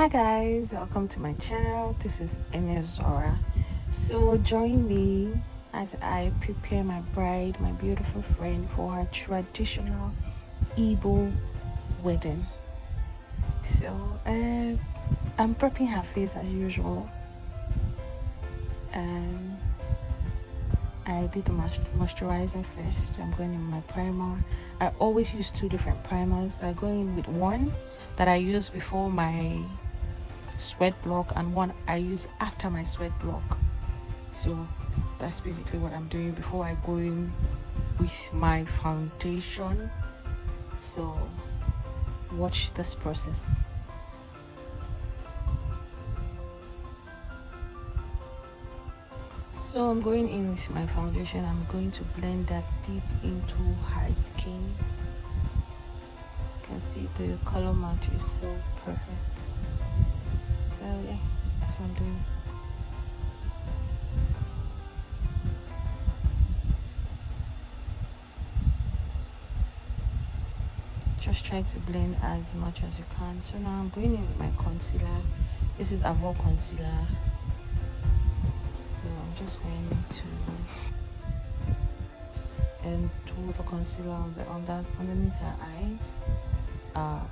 Hi guys, welcome to my channel. This is Enezora. So join me as I prepare my bride, my beautiful friend, for her traditional Igbo wedding. So I'm prepping her face as usual, and I did the moisturizer first. I'm going in with my primer. I always use two different primers. I go in with one that I use before my sweat block and one I use after my sweat block. So that's basically what I'm doing before I go in with my foundation. So watch this process. So I'm going in with my foundation. I'm going to blend that deep into her skin. You can see the color match is so perfect. So yeah, that's what I'm doing. Just try to blend as much as you can. So now I'm going in with my concealer. This is Avo concealer. So I'm just going to do the concealer on that underneath her eyes,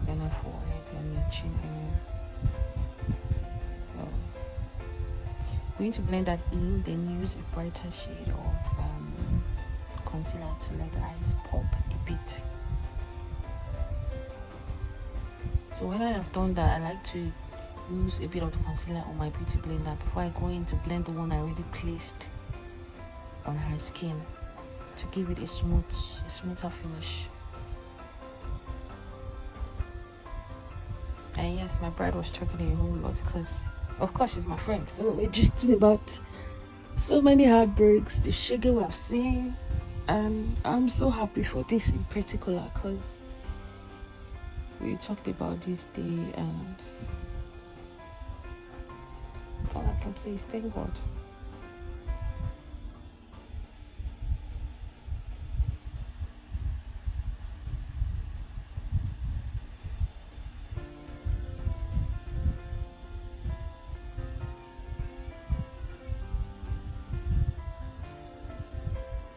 then her forehead and her chin area. So I'm going to blend that in, then use a brighter shade of concealer to let the eyes pop a bit. So when I have done that, I like to use a bit of the concealer on my beauty blender before I go in to blend the one I already placed on her skin to give it a smoother finish. And yes, my bride was talking a whole lot because of course she's my friend, so we're just about so many heartbreaks, the sugar we have seen, and I'm so happy for this in particular because we talked about this day, and all I can say is thank God.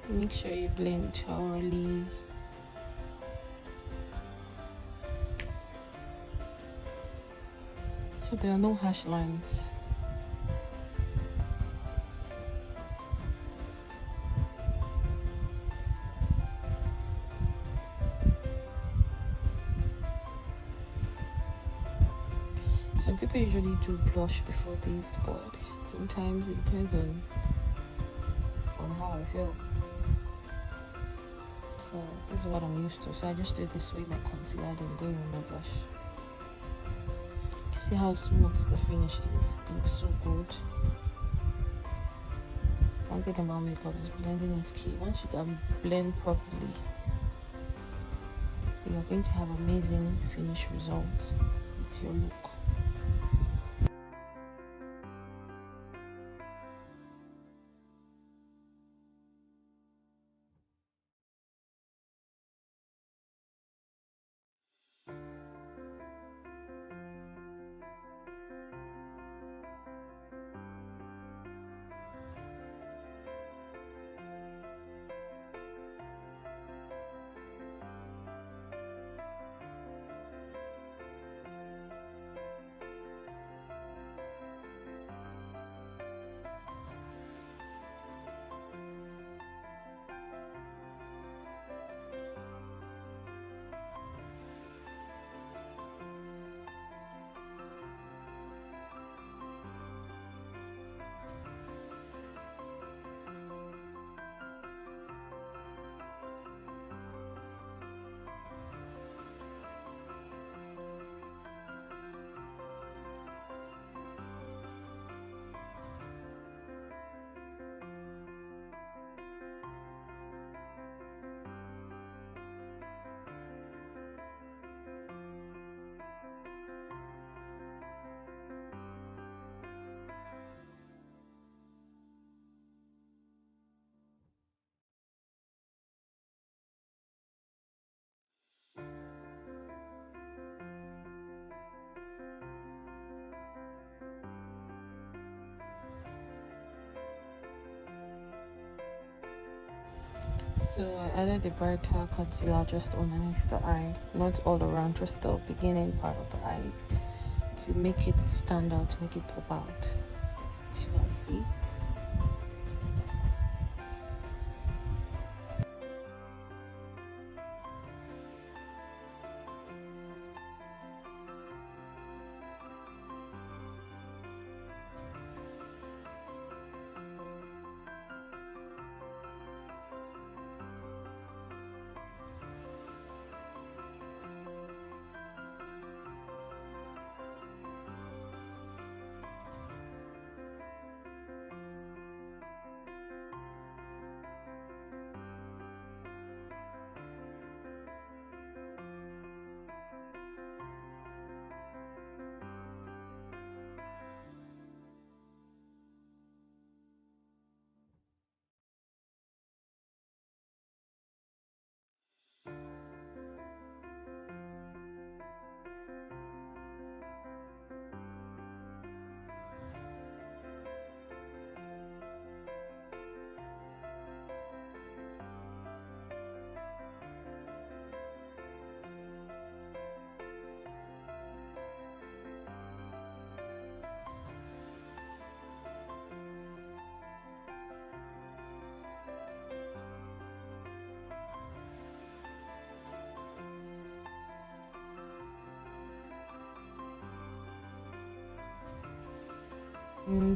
Make sure you blend thoroughly. So there are no harsh lines. Some people usually do blush before this, but sometimes it depends on how I feel. So this is what I'm used to. So I just do it this way, my concealer, then go in with my blush. See how smooth the finish is. It looks so good. One thing about makeup is blending is key. Once you can blend properly, you are going to have amazing finish results with your look. So I added the Bridal concealer just underneath the eye, not all around, just the beginning part of the eye, to make it stand out, to make it pop out. As you can see.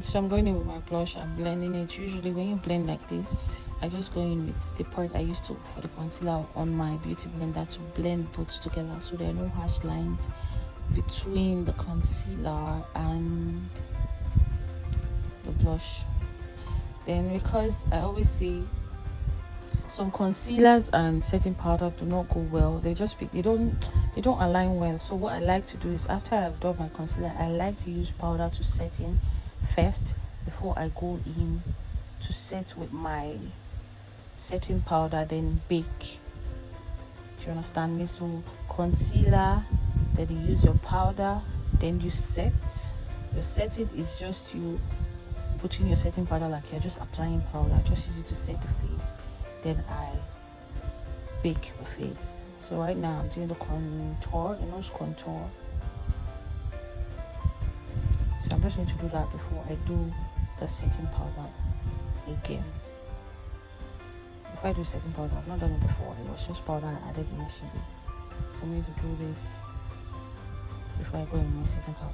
So I'm going in with my blush. I'm blending it. Usually when you blend like this, I just go in with the part I used to for the concealer on my beauty blender to blend both together, so there are no harsh lines between the concealer and the blush. Then, because I always say some concealers and setting powder do not go well, they don't align well. So what I like to do is, after I've done my concealer, I like to use powder to set in first before I go in to set with my setting powder, then bake. Do you understand me? So concealer, then you use your powder, then you set. Your setting is just you putting your setting powder like you're just applying powder. Just use it to set the face, then I bake the face. So right now I'm doing the contour, the nose contour. So I'm just going to do that before I do the setting powder again. If I do setting powder, I've not done it before. It was just powder I added initially. So I'm going to do this before I go in my setting powder.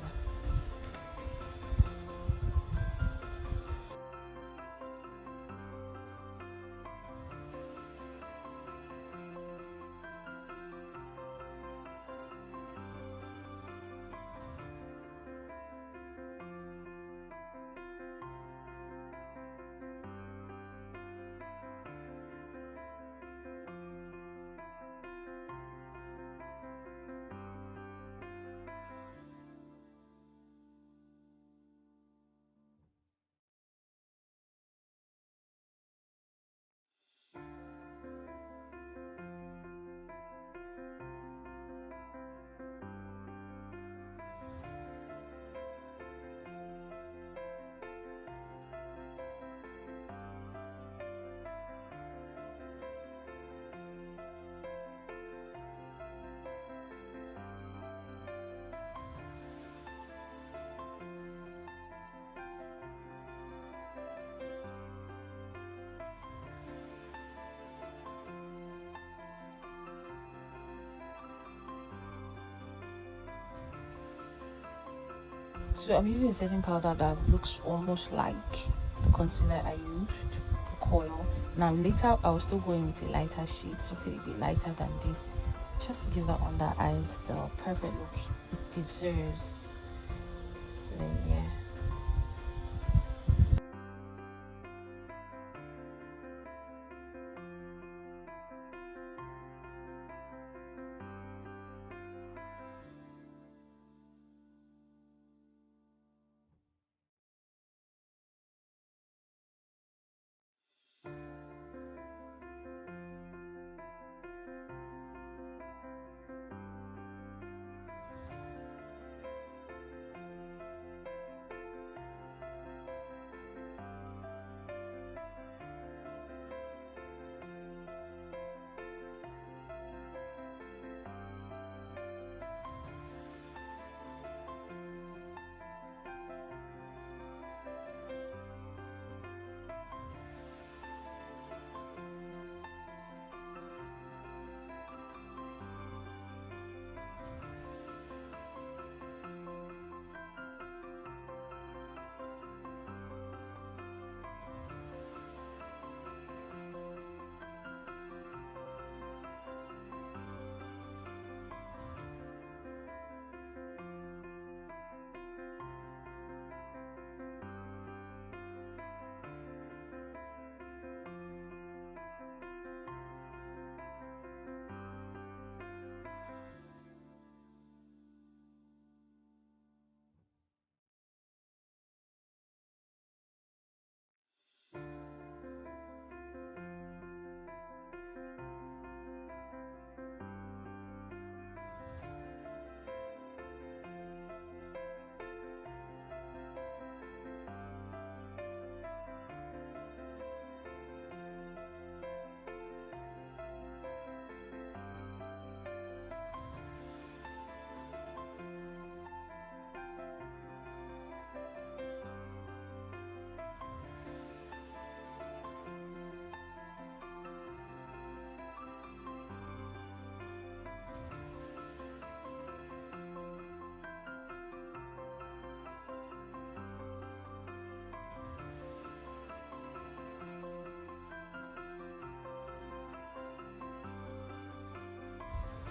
So I'm using a setting powder that looks almost like the concealer I used, the color. Now later I'll still go in with a lighter shade, something a bit lighter than this, just to give the under eyes the perfect look it deserves. So yeah.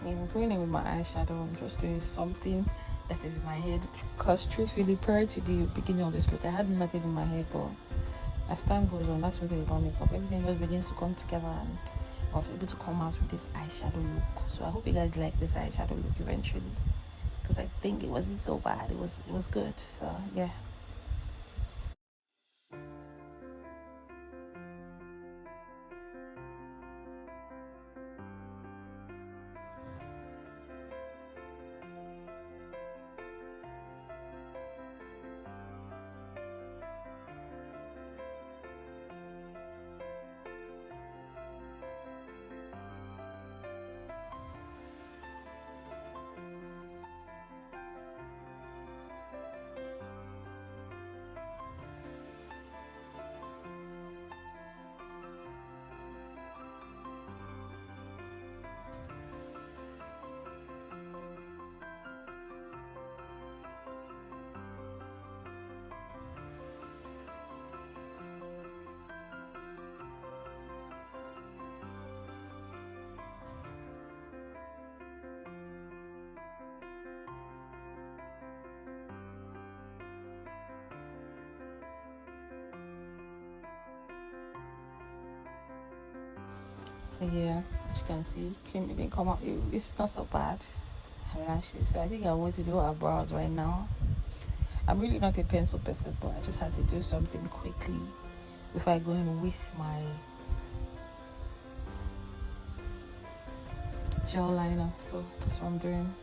I'm going in with my eyeshadow. I'm just doing something that is in my head, because truthfully, prior to the beginning of this look, I had nothing in my head, but as time goes on, that's when they don't make up. Everything just begins to come together, and I was able to come out with this eyeshadow look. So I hope you guys like this eyeshadow look eventually, because I think it wasn't so bad. It was good. So yeah. So yeah, as you can see, cream didn't come out. It's not so bad. Eyelashes. So I think I'm going to do our brows right now. I'm really not a pencil person, but I just had to do something quickly before I go in with my gel liner. So that's what I'm doing.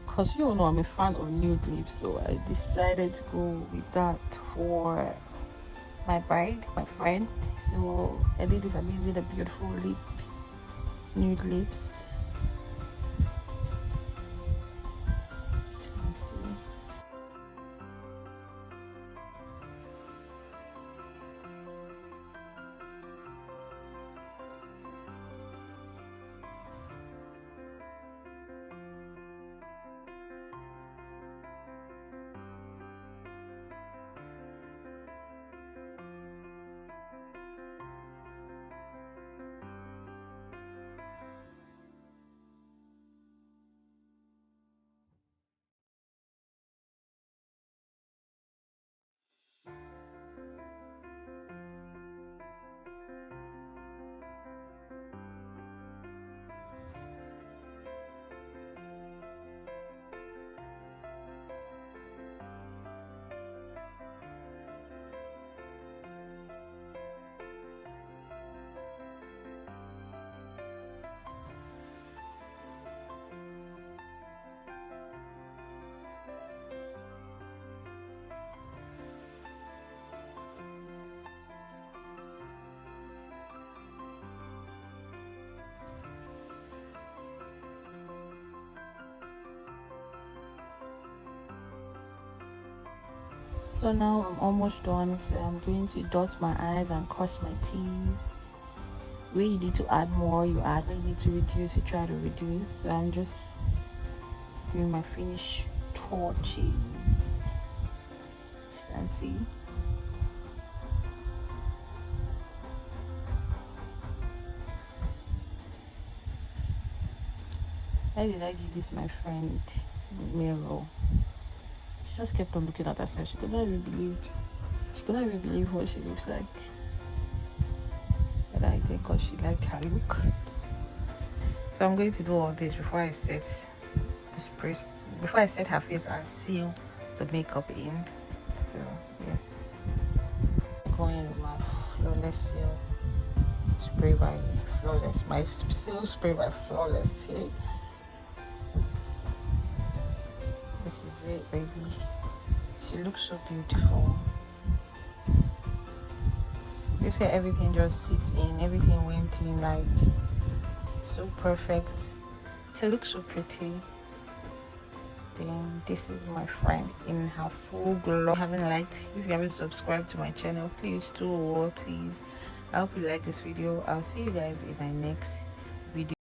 Because you all know I'm a fan of nude lips, so I decided to go with that for my bride, my friend. So I did this. I'm using a beautiful nude lips. As you can see. So now I'm almost done. So I'm going to dot my I's and cross my T's. Where you need to add more, you add. Where you need to reduce, you try to reduce. So I'm just doing my finish torches. As you can see. Why did I give this my friend mirror? She just kept on looking at herself. She could not even believe what she looks like. But I think because she liked her look. So I'm going to do all this before I set the spray, before I set her face and seal the makeup in. So yeah, going with my flawless seal spray by flawless, my seal spray by flawless here. This is it, baby. She looks so beautiful. You see, everything just sits in, everything went in like so perfect. She looks so pretty. Then this is my friend in her full glow. If you haven't liked, if you haven't subscribed to my channel, please do, or please, I hope you like this video. I'll see you guys in my next video.